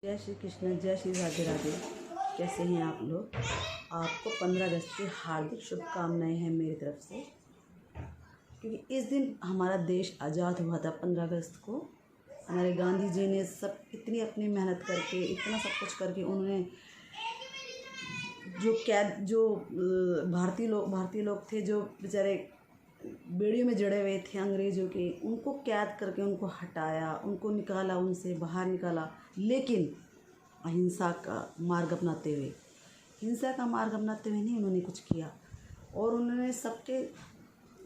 जय श्री कृष्ण, जय श्री राधे राधे। कैसे हैं आप लोग? आपको 15 अगस्त की हार्दिक शुभकामनाएं हैं मेरी तरफ से, क्योंकि इस दिन हमारा देश आज़ाद हुआ था। 15 अगस्त को हमारे गांधी जी ने सब इतनी अपनी मेहनत करके, इतना सब कुछ करके, उन्होंने जो भारतीय लोग थे, जो बेचारे बेड़ियों में जड़े हुए थे अंग्रेज़ों के, उनको कैद करके उनको हटाया, उनको निकाला, उनसे बाहर निकाला। लेकिन अहिंसा का मार्ग अपनाते हुए नहीं उन्होंने कुछ किया, और उन्होंने सबके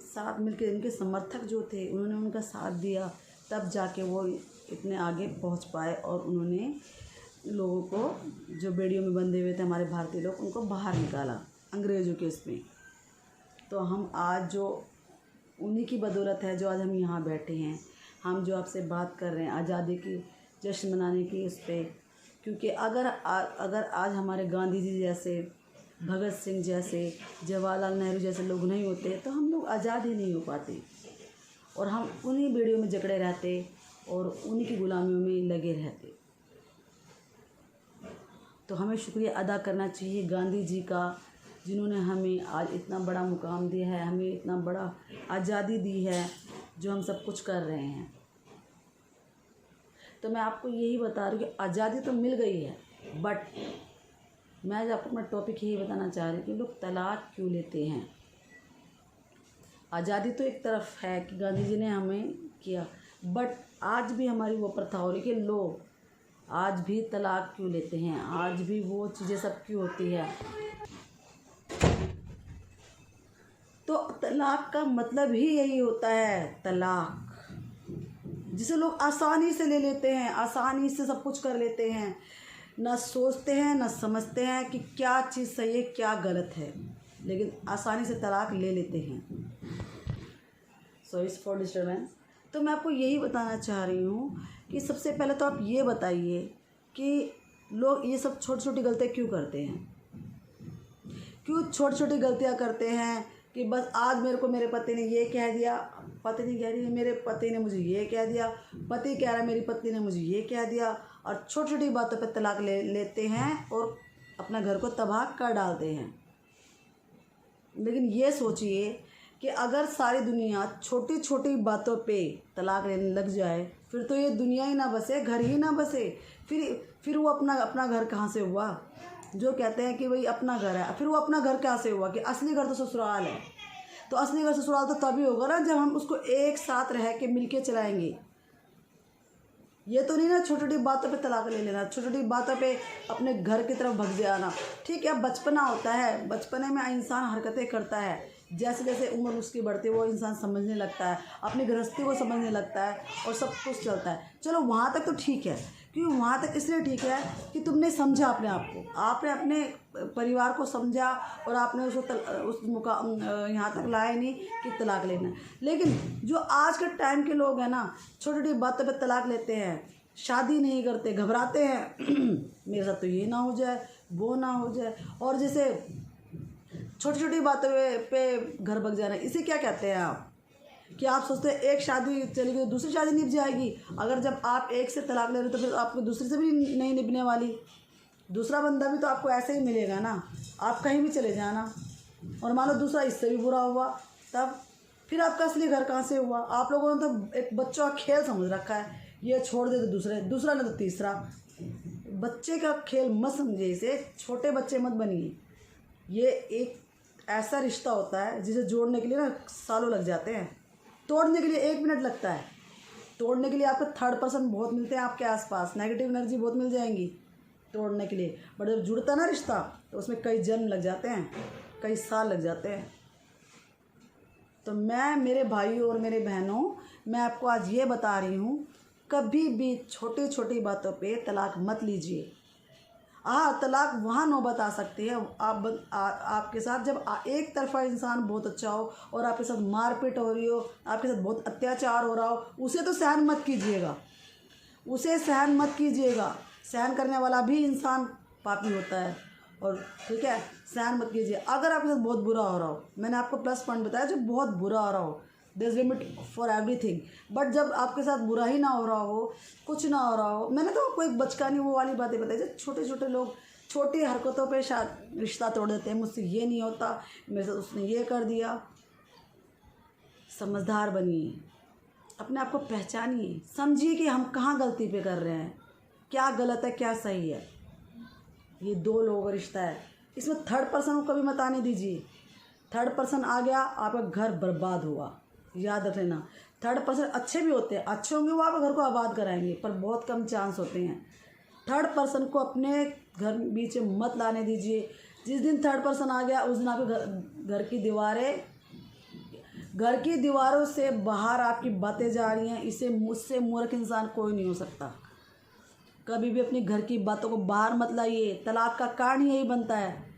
साथ मिलकर, उनके समर्थक जो थे उन्होंने उनका साथ दिया, तब जाके वो इतने आगे पहुंच पाए। और उन्होंने लोगों को, जो बेड़ियों में बंधे हुए थे हमारे भारतीय लोग, उनको बाहर निकाला अंग्रेज़ों के उसमें। तो हम आज जो उन्हीं की बदौलत है जो आज हम यहाँ बैठे हैं, हम जो आपसे बात कर रहे हैं आज़ादी की जश्न मनाने की उस पर। क्योंकि अगर आज हमारे गांधी जी जैसे, भगत सिंह जैसे, जवाहरलाल नेहरू जैसे लोग नहीं होते तो हम लोग आज़ाद ही नहीं हो पाते, और हम उन्हीं बेड़ियों में जकड़े रहते और उन्हीं की गुलामियों में लगे रहते। तो हमें शुक्रिया अदा करना चाहिए गांधी जी का, जिन्होंने हमें आज इतना बड़ा मुकाम दिया है, हमें इतना बड़ा आज़ादी दी है, जो हम सब कुछ कर रहे हैं। तो मैं आपको यही बता रही हूँ कि आज़ादी तो मिल गई है, बट मैं आज आपको अपना टॉपिक यही बताना चाह रही हूँ कि लोग तलाक क्यों लेते हैं। आज़ादी तो एक तरफ है कि गांधी जी ने हमें किया, बट आज भी हमारी वो प्रथा हो रही कि लोग आज भी तलाक क्यों लेते हैं, आज भी वो चीज़ें सब क्यों होती है। तो तलाक का मतलब ही यही होता है, तलाक, जिसे लोग आसानी से ले लेते हैं, आसानी से सब कुछ कर लेते हैं, ना सोचते हैं ना समझते हैं कि क्या चीज़ सही है क्या गलत है, लेकिन आसानी से तलाक ले लेते हैं। Sorry for disturbance. तो मैं आपको यही बताना चाह रही हूँ कि सबसे पहले तो आप ये बताइए कि लोग ये सब छोटी छोटी गलतियाँ क्यों करते हैं, क्यों छोटी छोटी गलतियाँ करते हैं कि बस आज मेरे को मेरे पति ने ये कह दिया, पत्नी कह रही है मेरे पति ने मुझे ये कह दिया, पति कह रहा है मेरी पत्नी ने मुझे ये कह दिया, और छोटी छोटी बातों पे तलाक लेते हैं और अपना घर को तबाह कर डालते हैं। लेकिन ये सोचिए कि अगर सारी दुनिया छोटी छोटी बातों पे तलाक लेने लग जाए, फिर तो ये दुनिया ही ना बसे, घर ही ना बसे। फिर वो अपना घर कहाँ से हुआ? जो कहते हैं कि भाई अपना घर है, फिर वो अपना घर कहाँ से हुआ? कि असली घर तो ससुराल है। तो असली घर ससुराल तो तभी होगा ना जब हम उसको एक साथ रह के मिल के चलाएंगे। ये तो नहीं ना छोटी छोटी बातों पे तलाक ले लेना, छोटी छोटी बातों पे अपने घर की तरफ भग जाना। ठीक है, बचपना होता है, बचपने में इंसान हरकतें करता है, जैसे जैसे उम्र उसकी बढ़ती है वो इंसान समझने लगता है, अपनी गृहस्थी को समझने लगता है, और सब कुछ चलता है। चलो वहाँ तक तो ठीक है, क्योंकि वहाँ तक इसलिए ठीक है कि तुमने समझा अपने आप को, आपने अपने परिवार को समझा, और आपने उसको यहाँ तक लाया नहीं कि तलाक लेना है। लेकिन जो आज के टाइम के लोग हैं ना, छोटी छोटी बातों पे तलाक लेते हैं, शादी नहीं करते, घबराते हैं मेरे साथ तो ये ना हो जाए, वो ना हो जाए, और जैसे छोटी छोटी बातों पे घर भग जाना, इसे क्या कहते हैं आप? कि आप सोचते हैं एक शादी चली गई दूसरी शादी निभ जाएगी। अगर जब आप एक से तलाक ले रहे हो तो फिर आपको दूसरी से भी नहीं निभने वाली, दूसरा बंदा भी तो आपको ऐसे ही मिलेगा ना। आप कहीं भी चले जाना, और मान लो दूसरा इससे भी बुरा हुआ, तब फिर आपका असली घर कहाँ से हुआ? आप लोगों ने तो एक बच्चों का खेल समझ रखा है, ये छोड़ दे तो दूसरा नहीं तो तीसरा। बच्चे का खेल मत समझिए इसे, छोटे बच्चे मत बनिए। ये एक ऐसा रिश्ता होता है जिसे जोड़ने के लिए ना सालों लग जाते हैं, तोड़ने के लिए 1 मिनट लगता है। तोड़ने के लिए आपको थर्ड पर्सन बहुत मिलते हैं आपके आसपास, नेगेटिव एनर्जी बहुत मिल जाएंगी तोड़ने के लिए, बट जब जुड़ता ना रिश्ता तो उसमें कई जन्म लग जाते हैं, कई साल लग जाते हैं। तो मैं, मेरे भाइयों और मेरे बहनों, मैं आपको आज ये बता रही हूँ, कभी भी छोटी छोटी बातों पे तलाक मत लीजिए। हाँ, तलाक वहाँ नौबत आ सकती है आपके साथ जब एक तरफा इंसान बहुत अच्छा हो और आपके साथ मारपीट हो रही हो, आपके साथ बहुत अत्याचार हो रहा हो, उसे तो सहन मत कीजिएगा, उसे सहन मत कीजिएगा। सहन करने वाला भी इंसान पापी होता है, और ठीक है, सहन मत कीजिए। अगर आपके साथ बहुत बुरा हो रहा हो, मैंने आपको प्लस पॉइंट बताया, जो बहुत बुरा हो रहा हो, there is limit for everything. But जब आपके साथ बुरा ही ना हो रहा हो, कुछ ना हो रहा हो, मैंने तो आपको एक बचकानी वो वाली बातें बताई, जब छोटे छोटे लोग छोटी हरकतों पे रिश्ता तोड़ देते हैं, मुझसे ये नहीं होता, मेरे साथ उसने ये कर दिया। समझदार बनिए, अपने आप को पहचानिए, समझिए कि हम कहाँ गलती पे कर रहे हैं, क्या गलत है क्या सही है। ये दो लोगों का रिश्ता है, इसमें थर्ड पर्सन को कभी मत आने दीजिए। थर्ड पर्सन आ गया आपका घर बर्बाद हुआ, याद रख लेना। थर्ड पर्सन अच्छे भी होते हैं, अच्छे होंगे वो आपके घर को आबाद कराएंगे, पर बहुत कम चांस होते हैं। थर्ड पर्सन को अपने घर बीच में मत लाने दीजिए। जिस दिन थर्ड पर्सन आ गया उस दिन आपके घर की दीवारों से बाहर आपकी बातें जा रही हैं। इसे मुझसे मूर्ख इंसान कोई नहीं हो सकता। कभी भी अपनी घर की बातों को बाहर मत लाइए, तलाक का कारण यही बनता है।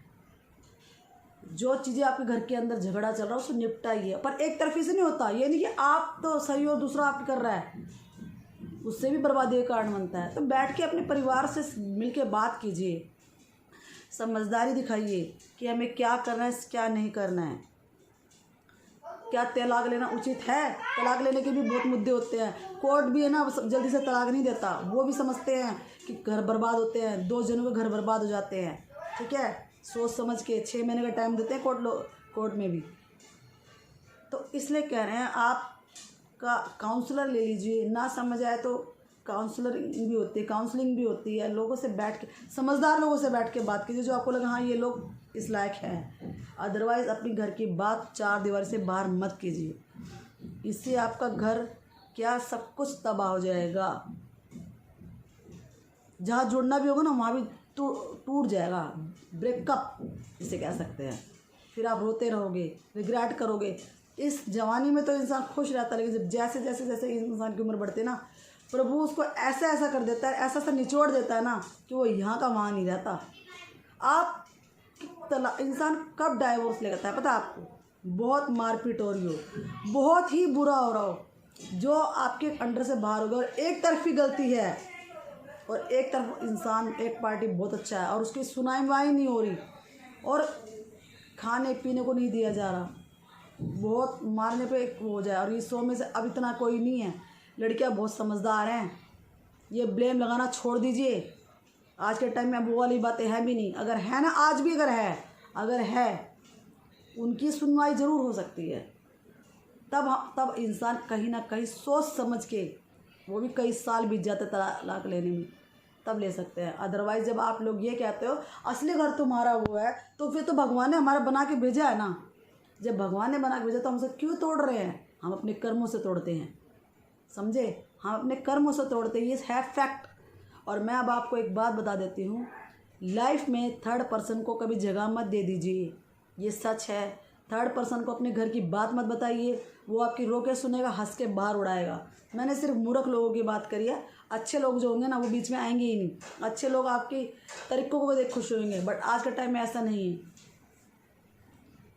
जो चीज़ें आपके घर के अंदर झगड़ा चल रहा है उसको निपटाइए, पर एक तरफी से नहीं होता। ये नहीं कि आप तो सही हो दूसरा आप कर रहा है, उससे भी बर्बादी का कारण बनता है। तो बैठ के अपने परिवार से मिलके बात कीजिए, समझदारी दिखाइए कि हमें क्या करना है क्या नहीं करना है। क्या तलाक लेना उचित है? तलाक लेने के भी बहुत मुद्दे होते हैं। कोर्ट भी है ना जल्दी से तलाक नहीं देता, वो भी समझते हैं कि घर बर्बाद होते हैं, 2 जनों के घर बर्बाद हो जाते हैं। ठीक है, सोच समझ के 6 महीने का टाइम देते हैं कोर्ट में भी। तो इसलिए कह रहे हैं आप का काउंसलर ले लीजिए, ना समझ आए तो काउंसलिंग भी होती है। लोगों से बैठ के, समझदार लोगों से बैठ के बात कीजिए, जो आपको लगा हाँ ये लोग इस लायक हैं। अदरवाइज़ अपनी घर की बात 4 दीवार से बाहर मत कीजिए, इससे आपका घर क्या सब कुछ तबाह हो जाएगा। जहाँ जुड़ना भी होगा ना वहाँ भी टूट जाएगा, ब्रेकअप जिसे कह सकते हैं। फिर आप रोते रहोगे, रिग्रेट करोगे। इस जवानी में तो इंसान खुश रहता है, लेकिन जब जैसे जैसे जैसे इंसान की उम्र बढ़ती है ना, प्रभु उसको ऐसा ऐसा कर देता है, ऐसा ऐसा निचोड़ देता है ना कि वो यहाँ का वहाँ नहीं रहता। आप इंसान कब डाइवोर्स ले लेता है पता है आपको? बहुत मारपीट हो रही हो, बहुत ही बुरा हो रहा हो, जो आपके अंडर से बाहर हो गया और एक तरफी गलती है, और एक तरफ इंसान एक पार्टी बहुत अच्छा है और उसकी सुनाई नहीं हो रही, और खाने पीने को नहीं दिया जा रहा, बहुत मारने पे हो जाए। और ये 100 में से अब इतना कोई नहीं है। लड़कियां बहुत समझदार हैं, ये ब्लेम लगाना छोड़ दीजिए। आज के टाइम में अब वो वाली बातें हैं भी नहीं। अगर है ना, आज भी अगर है उनकी सुनवाई ज़रूर हो सकती है। तब इंसान कहीं ना कहीं सोच समझ के, वो भी कई साल बीत जाते तलाक लेने में, तब ले सकते हैं। अदरवाइज़ जब आप लोग ये कहते हो असली घर तुम्हारा वो है, तो फिर तो भगवान ने हमारा बना के भेजा है ना। जब भगवान ने बना के भेजा तो हमसे क्यों तोड़ रहे हैं? हम अपने कर्मों से तोड़ते हैं, समझे? हम अपने कर्मों से तोड़ते हैं, ये है फैक्ट। और मैं अब आपको एक बात बता देती हूँ, लाइफ में थर्ड पर्सन को कभी जगह मत दे दीजिए, ये सच है। थर्ड पर्सन को अपने घर की बात मत बताइए, वो आपकी रोके सुनेगा, हंस के बाहर उड़ाएगा। मैंने सिर्फ मूर्ख लोगों की बात करी है। अच्छे लोग जो होंगे ना वो बीच में आएंगे ही नहीं। अच्छे लोग आपकी तरीक़ों को देख खुश होंगे, बट आज के टाइम में ऐसा नहीं है।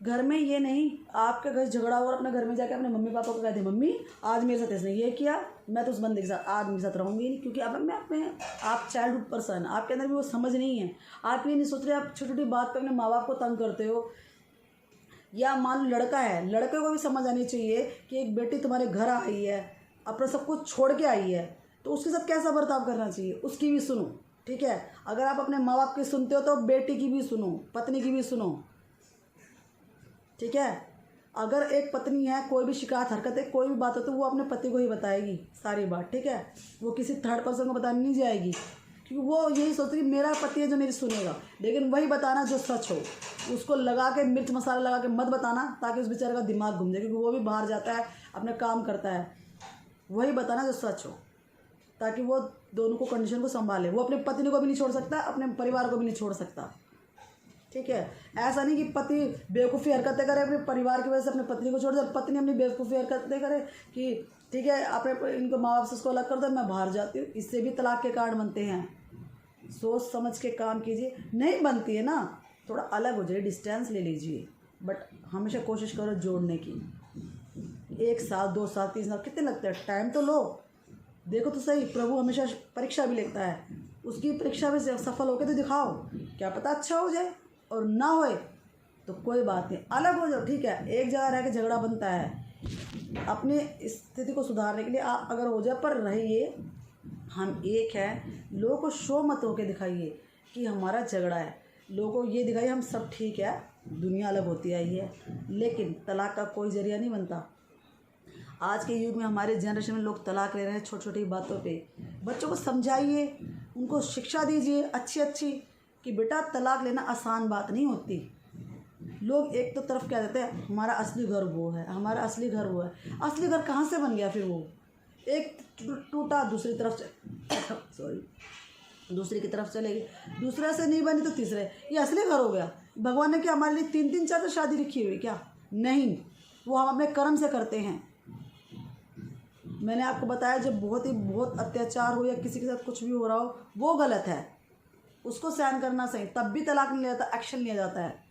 घर में ये नहीं, आपके घर झगड़ा हो और अपने घर में जाके अपने मम्मी पापा को कहते हैं मम्मी आज मेरे साथ इसने ये किया, मैं तो उस बंदे के साथ आज मेरे साथ रहूँगी नहीं। क्योंकि अब आप चाइल्डहुड पर्सन, आपके अंदर भी वो समझ नहीं है। आप ये नहीं सोच रहे, आप छोटी छोटी बात पे अपने माँ बाप को तंग करते हो। या मान लो लड़का है, लड़के को भी समझ आनी चाहिए कि एक बेटी तुम्हारे घर आई है, अपना सब कुछ छोड़ के आई है, तो उसके साथ कैसा बर्ताव करना चाहिए, उसकी भी सुनो। ठीक है, अगर आप अपने माँ बाप की सुनते हो तो बेटी की भी सुनो, पत्नी की भी सुनो। ठीक है, अगर एक पत्नी है, कोई भी शिकायत हरकत है, कोई भी बात हो तो वो अपने पति को ही बताएगी सारी बात। ठीक है, वो किसी थर्ड पर्सन को बताने नहीं जाएगी, क्योंकि वो यही सोचती है मेरा पति है जो मेरी सुनेगा। लेकिन वही बताना जो सच हो, उसको लगा के मिर्च मसाला लगा के मत बताना, ताकि उस बेचारे का दिमाग घूम जाए, क्योंकि वो भी बाहर जाता है अपने काम करता है। वही बताना जो सच हो, ताकि वो दोनों को कंडीशन को संभाले। वो अपने पत्नी को भी नहीं छोड़ सकता, अपने परिवार को भी नहीं छोड़ सकता। ठीक है, ऐसा नहीं कि पति बेवकूफ़ी हरकतें करे अपने परिवार की वजह से अपने पत्नी को छोड़ दे, पत्नी अपनी बेवकूफ़ी हरकतें करे कि ठीक है अपने इनको माँ बाप से उसको अलग कर दो, मैं बाहर जाती हूँ। इससे भी तलाक के कारण बनते हैं। सोच समझ के काम कीजिए, नहीं बनती है ना थोड़ा अलग हो जाए, डिस्टेंस ले लीजिए, बट हमेशा कोशिश करो जोड़ने की। 1 साल 2 साल 3 साल कितने लगते हैं, टाइम तो लो, देखो तो सही। प्रभु हमेशा परीक्षा भी लेता है, उसकी परीक्षा में सफल होकर तो दिखाओ, क्या पता अच्छा हो जाए, और ना होए तो कोई बात नहीं, अलग हो जाओ। ठीक है, एक जगह रह के झगड़ा बनता है, अपने स्थिति को सुधारने के लिए आप अगर हो जाए, पर रहिए हम एक हैं। लोगों को शो मत होके दिखाइए कि हमारा झगड़ा है, लोगों को ये दिखाइए हम सब ठीक है, दुनिया अलग होती आई है। लेकिन तलाक का कोई ज़रिया नहीं बनता। आज के युग में हमारे जनरेशन में लोग तलाक ले रहे हैं छोटी छोटी बातों पे। बच्चों को समझाइए, उनको शिक्षा दीजिए अच्छी अच्छी कि बेटा तलाक लेना आसान बात नहीं होती। लोग एक तो तरफ क्या देते हैं, हमारा असली घर वो है, हमारा असली घर वो है। असली घर कहाँ से बन गया फिर? वो एक टूटा दूसरी तरफ सॉरी दूसरी की तरफ चलेगी, दूसरे से नहीं बनी तो तीसरे, ये असली घर हो गया। भगवान ने क्या हमारे लिए 3-3 4 शादी लिखी हुई क्या? नहीं, वो हम अपने कर्म से करते हैं। मैंने आपको बताया जब बहुत अत्याचार हो या किसी के साथ कुछ भी हो रहा हो, वो गलत है, उसको सहन करना सही, तब भी तलाक नहीं लिया जाता, एक्शन लिया जाता है।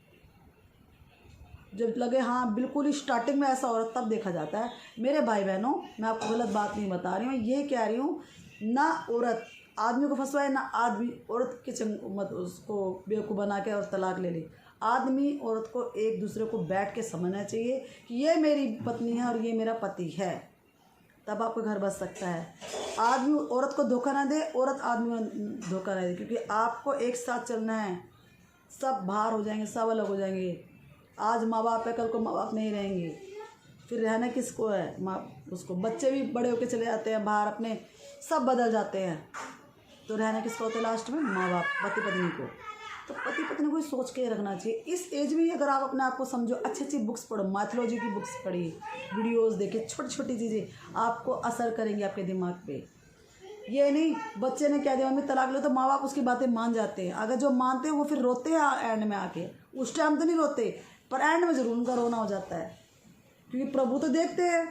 जब लगे हाँ बिल्कुल ही स्टार्टिंग में ऐसा हो रहा तब देखा जाता है। मेरे भाई बहनों, मैं आपको गलत बात नहीं बता रही हूँ, ये कह रही हूँ ना औरत आदमी को फंसवाए, ना आदमी औरत के मत उसको बेवकूफ़ बना के और तलाक ले ले। आदमी औरत को एक दूसरे को बैठ के समझना चाहिए कि ये मेरी पत्नी है और ये मेरा पति है, तब आपका घर बच सकता है। आदमी औरत को धोखा ना दे, औरत आदमी को धोखा ना दे, क्योंकि आपको एक साथ चलना है। सब बाहर हो जाएंगे, सब अलग हो जाएंगे। आज माँ बाप है, कल को माँ बाप नहीं रहेंगे, फिर रहना किसको है? माँ उसको। बच्चे भी बड़े होके चले जाते हैं बाहर, अपने सब बदल जाते हैं, तो रहना किसको होता है लास्ट में? माँ बाप, पति पत्नी को। तो पति पत्नी को सोच के रखना चाहिए। इस एज में अगर आप अपने आप को समझो, अच्छी अच्छी बुक्स पढ़ो, माइथोलॉजी की बुक्स पढ़िए, वीडियोस देखिए, छोटी छोटी चीज़ें आपको असर करेंगी आपके दिमाग पे। ये नहीं बच्चे ने कह दिया मम्मी तलाक लो, तो माँ बाप उसकी बातें मान जाते हैं। अगर जो मानते हैं वो फिर रोते हैं एंड में आके, उस टाइम तो नहीं रोते, पर एंड में ज़रूर उनका रोना हो जाता है, क्योंकि प्रभु तो देखते हैं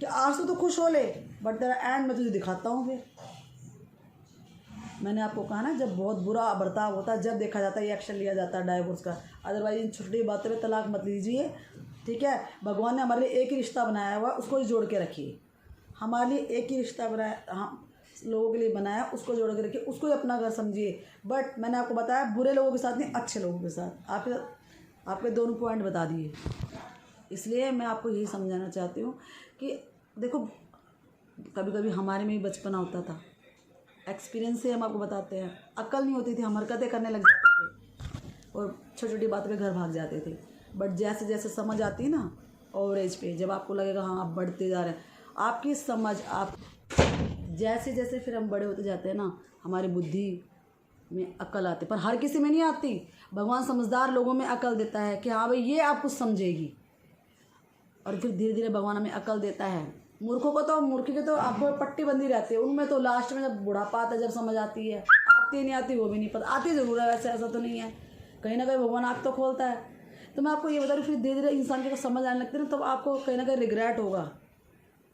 कि आज तो खुश हो ले, बट तेरा एंड में तुझे दिखाता हूँ। फिर मैंने आपको कहा ना, जब बहुत बुरा बर्ताव होता है, जब देखा जाता है, ये एक्शन लिया जाता है डाइवोर्स का। अदरवाइज इन छोटी बातों में तलाक मत लीजिए, ठीक है? भगवान ने हमारे लिए एक ही रिश्ता बनाया हुआ, उसको ही जोड़ के रखिए। हमारे लिए एक ही रिश्ता बनाया, हम लोगों के लिए बनाया, उसको जोड़ के रखिए, उसको ही अपना घर समझिए। बट मैंने आपको बताया बुरे लोगों के साथ नहीं, अच्छे लोगों के साथ। आपके दोनों पॉइंट बता दिए। इसलिए मैं आपको यही समझाना चाहती हूँ कि देखो, कभी कभी हमारे में भी बचपना होता था, एक्सपीरियंस से हम आपको बताते हैं। अक्ल नहीं होती थी, हम हरकतें करने लग जाते थे और छोटी छोटी बातों पे घर भाग जाते थे। बट जैसे जैसे समझ आती है ना, ओवरेज पे, जब आपको लगेगा हाँ आप बढ़ते जा रहे हैं, आपकी समझ, आप जैसे जैसे फिर हम बड़े होते जाते हैं ना, हमारी बुद्धि में अक्ल आती, पर हर किसी में नहीं आती। भगवान समझदार लोगों में अक्ल देता है कि हाँ भाई ये आप कुछ समझेगी, और फिर धीरे धीरे भगवान हमें अक्ल देता है। मूर्खों को तो, मूर्खी की तो आपको पट्टी बंदी रहती है, उनमें तो लास्ट में जब बुढ़ापा आता है, जब समझ आती है, आती नहीं आती वो भी नहीं पता, आती ज़रूर है वैसे, ऐसा तो नहीं है, कहीं ना कहीं भगवान आँख तो खोलता है। तो मैं आपको ये बता रही हूँ, फिर धीरे धीरे इंसान के समझ आने लगती है ना, तब आपको कहीं ना कहीं रिग्रेट होगा,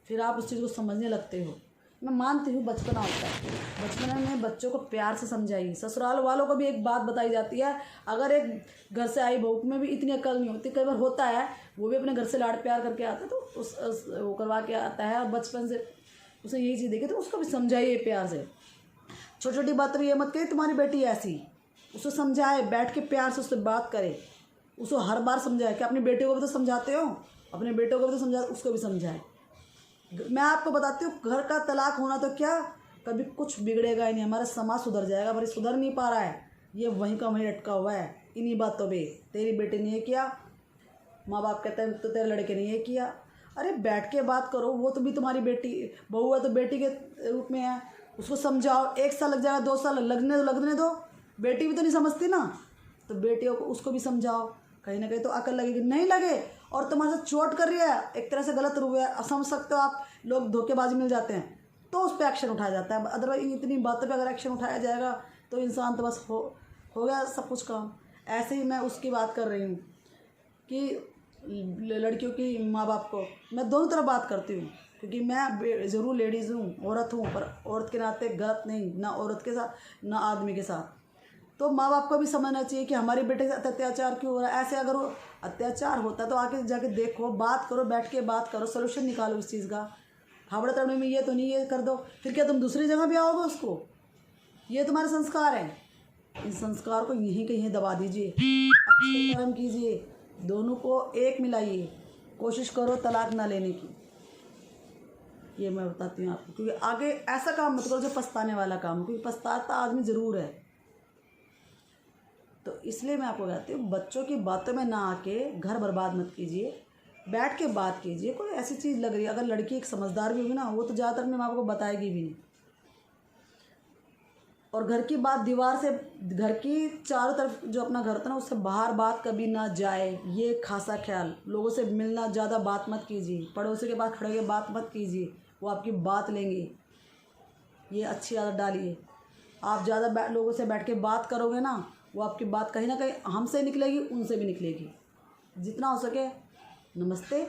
फिर आप उस चीज़ को समझने लगते हो। मैं मानती हूँ बचपना होता है, बचपन में बच्चों को प्यार से समझाइए। ससुराल वालों को भी एक बात बताई जाती है, अगर एक घर से आई बहू में भी इतनी अकल नहीं होती, कई बार होता है, वो भी अपने घर से लाड़ प्यार करके आता है, तो वो करवा के आता है, और बचपन से उसे यही चीज़ देखी, तो उसको भी समझाइए प्यार से। छोटी छोटी बात पर ये मत करिए तुम्हारी बेटी ऐसी, उसको समझाए, बैठ के प्यार से उससे बात करे, उसको हर बार समझाए कि अपनी बेटी को भी तो समझाते हो, अपने बेटों को भी तो समझा, उसको भी समझाए। मैं आपको बताती हूँ, घर का तलाक होना तो क्या, कभी कुछ बिगड़ेगा ही नहीं, हमारा समाज सुधर जाएगा, पर सुधर नहीं पा रहा है, ये वहीं का वहीं अटका हुआ है इन्हीं बातों पे। तेरी बेटी ने ये किया, माँ बाप कहते हैं तो तेरे लड़के ने ये किया। अरे बैठ के बात करो, वो तो भी तुम्हारी बेटी बहू है, तो बेटी के रूप में है, उसको समझाओ। 1 साल लग जाएगा, 2 साल लगने दो, बेटी भी तो नहीं समझती ना, तो बेटियों को उसको भी समझाओ, कहीं ना कहीं तो अकल लगेगी। नहीं लगे और तुम्हारे साथ चोट कर रही है, एक तरह से गलत रूप है, समझ सकते हो आप, लोग धोखेबाजी मिल जाते हैं, तो उस पर एक्शन उठाया जाता है। अदरवाइज इतनी बातों पे अगर एक्शन उठाया जाएगा तो इंसान तो बस हो गया सब कुछ काम। ऐसे ही मैं उसकी बात कर रही हूँ कि लड़कियों की माँ बाप को, मैं दोनों तरफ बात करती हूँ, क्योंकि मैं ज़रूर लेडीज़ हूँ, औरत हूँ, पर औरत के नाते गलत नहीं, ना औरत के साथ ना आदमी के साथ। तो माँ बाप को भी समझना चाहिए कि हमारे बेटे के साथ अत्याचार क्यों हो रहा है। ऐसे अगर वो अत्याचार होता है तो आके जाके देखो, बात करो, बैठ के बात करो, सोल्यूशन निकालो इस चीज़ का। हावड़ा तड़ने में ये तो नहीं, ये कर दो, फिर क्या तुम दूसरी जगह भी आओगे उसको? ये तुम्हारे संस्कार हैं, इन संस्कार को यहीं के यहीं दबा दीजिए, अच्छे कर्म कीजिए, दोनों को एक मिलाइए, कोशिश करो तलाक ना लेने की। ये मैं बताती हूँ आपको, क्योंकि आगे ऐसा काम मत करो जो पछताने वाला काम हो, क्योंकि पछताता आदमी ज़रूर है। तो इसलिए मैं आपको कहती हूँ, बच्चों की बातों में ना आके घर बर्बाद मत कीजिए, बैठ के बात कीजिए। कोई ऐसी चीज़ लग रही है, अगर लड़की एक समझदार भी होगी ना, वो तो ज़्यादातर अपने माँ बाप को बताएगी भी नहीं। और घर की बात दीवार से, घर की चारों तरफ जो अपना घर था ना, उससे बाहर बात कभी ना जाए, ये खासा ख्याल। लोगों से मिलना, ज़्यादा बात मत कीजिए, पड़ोसी के पास खड़े होकर बात मत कीजिए, वो आपकी बात लेंगे। ये अच्छी आदत डालिए। आप ज़्यादा लोगों से बैठ के बात करोगे ना, वो आपकी बात कहीं ना कहीं हमसे निकलेगी, उनसे भी निकलेगी। जितना हो सके नमस्ते,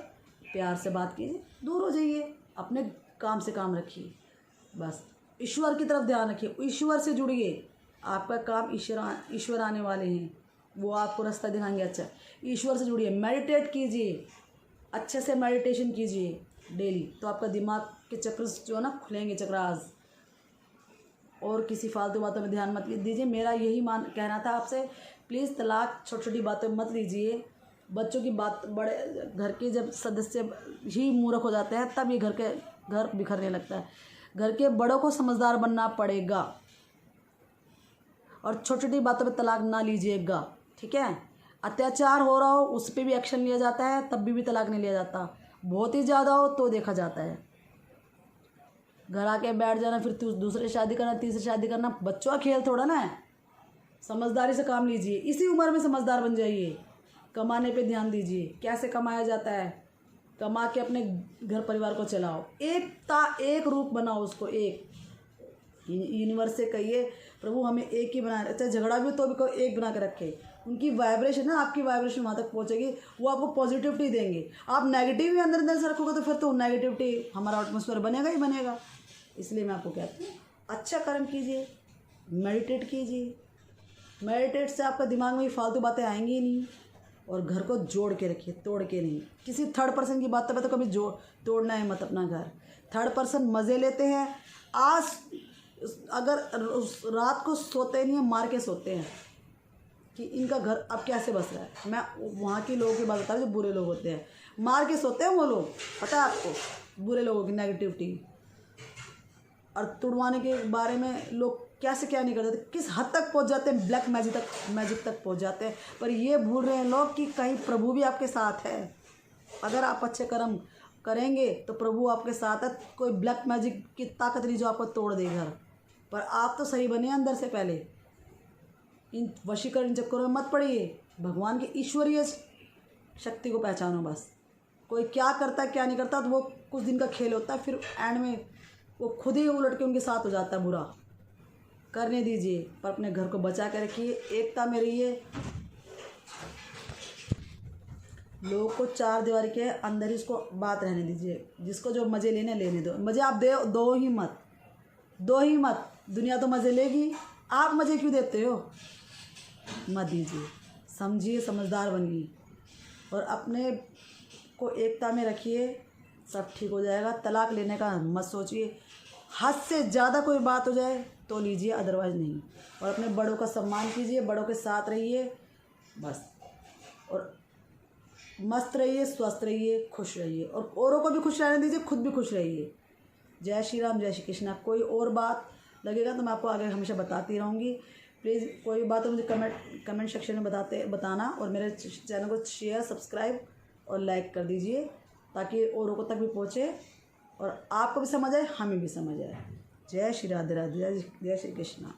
प्यार से बात कीजिए, दूर हो जाइए, अपने काम से काम रखिए। बस ईश्वर की तरफ ध्यान रखिए, ईश्वर से जुड़िए। आपका काम ईश्वर आने वाले हैं, वो आपको रास्ता दिखाएंगे। अच्छा, ईश्वर से जुड़िए, मेडिटेट कीजिए, अच्छे से मेडिटेशन कीजिए डेली, तो आपका दिमाग के चक्र जो है ना खुलेंगे, चक्रास। और किसी फालतू बातों में ध्यान मत दीजिए। मेरा यही कहना था आपसे, प्लीज़ तलाक छोटी छोटी बातों में मत लीजिए। बच्चों की बात, बड़े घर के जब सदस्य ही मूर्ख हो जाते हैं, तब ये घर बिखरने लगता है। घर के बड़ों को समझदार बनना पड़ेगा, और छोटी छोटी बातों पे तलाक ना लीजिएगा, ठीक है। अत्याचार हो रहा हो उस पर भी एक्शन लिया जाता है, तब भी तलाक नहीं लिया जाता। बहुत ही ज़्यादा हो तो देखा जाता है। घर आके बैठ जाना, फिर दूसरी शादी करना, तीसरी शादी करना, बच्चों का खेल थोड़ा ना है। समझदारी से काम लीजिए, इसी उम्र में समझदार बन जाइए। कमाने पे ध्यान दीजिए, कैसे कमाया जाता है, कमा के अपने घर परिवार को चलाओ। एक रूप बनाओ उसको, एक यूनिवर्स से कहिए, प्रभु हमें एक ही बना, अच्छा झगड़ा भी तो भी को एक बना के रखे। उनकी वाइब्रेशन ना, आपकी वाइब्रेशन वहाँ तक पहुँचेगी, वो आपको पॉजिटिविटी देंगे। आप नेगेटिव ही अंदर अंदर से रखोगे तो फिर तो नेगेटिविटी, हमारा एटमॉस्फेयर बनेगा ही बनेगा। इसलिए मैं आपको कहती हूँ, अच्छा कर्म कीजिए, मेडिटेट कीजिए। मेडिटेट से आपका दिमाग में फालतू बातें आएंगी ही नहीं। और घर को जोड़ के रखिए, तोड़ के नहीं। किसी थर्ड पर्सन की बात पे तो कभी तोड़ना है मत अपना घर। थर्ड पर्सन मज़े लेते हैं। आज अगर रात को सोते नहीं है, मार के सोते हैं कि इनका घर अब कैसे बस रहा है। मैं वहाँ के लोगों की बात बता रही हूँ, जो बुरे लोग होते हैं, मार के सोते हैं वो लोग। पता है आपको बुरे लोगों की नेगेटिविटी और तुड़वाने के बारे में लोग कैसे क्या नहीं करते, किस हद तक पहुंच जाते हैं, ब्लैक मैजिक तक पहुंच जाते हैं। पर ये भूल रहे हैं लोग कि कहीं प्रभु भी आपके साथ है। अगर आप अच्छे कर्म करेंगे तो प्रभु आपके साथ है। कोई ब्लैक मैजिक की ताकत नहीं जो आपको तोड़ दे घर। पर आप तो सही बने अंदर से। पहले इन वशीकरण चक्करों में मत पड़िए, भगवान की ईश्वरीय शक्ति को पहचानो। बस कोई क्या करता है क्या नहीं करता तो वो कुछ दिन का खेल होता है, फिर एंड में वो खुद ही उलट के उनके साथ हो जाता है। बुरा करने दीजिए, पर अपने घर को बचा के रखिए, एकता में रहिए। लोगों को चार दीवारी के अंदर ही उसको बात रहने दीजिए। जिसको जो मज़े लेने दो। मज़े आप दो ही मत। दुनिया तो मज़े लेगी, आप मज़े क्यों देते हो? मत दीजिए। समझिए, समझदार बनिए और अपने को एकता में रखिए, सब ठीक हो जाएगा। तलाक लेने का मत सोचिए। हद से ज़्यादा कोई बात हो जाए तो लीजिए, अदरवाइज़ नहीं। और अपने बड़ों का सम्मान कीजिए, बड़ों के साथ रहिए बस। और मस्त रहिए, स्वस्थ रहिए, खुश रहिए और औरों को भी खुश रहने दीजिए, खुद भी खुश रहिए। जय श्री राम, जय श्री कृष्णा। कोई और बात लगेगा तो मैं आपको आगे हमेशा बताती रहूँगी। प्लीज़ कोई बात हो मुझे कमेंट सेक्शन में बताना। और मेरे चैनल को शेयर, सब्सक्राइब और लाइक कर दीजिए ताकि औरों को तक भी पहुँचे और आपको भी समझ आए, हमें भी समझ आए। जय श्री राधे राधे, जय श्री कृष्णा।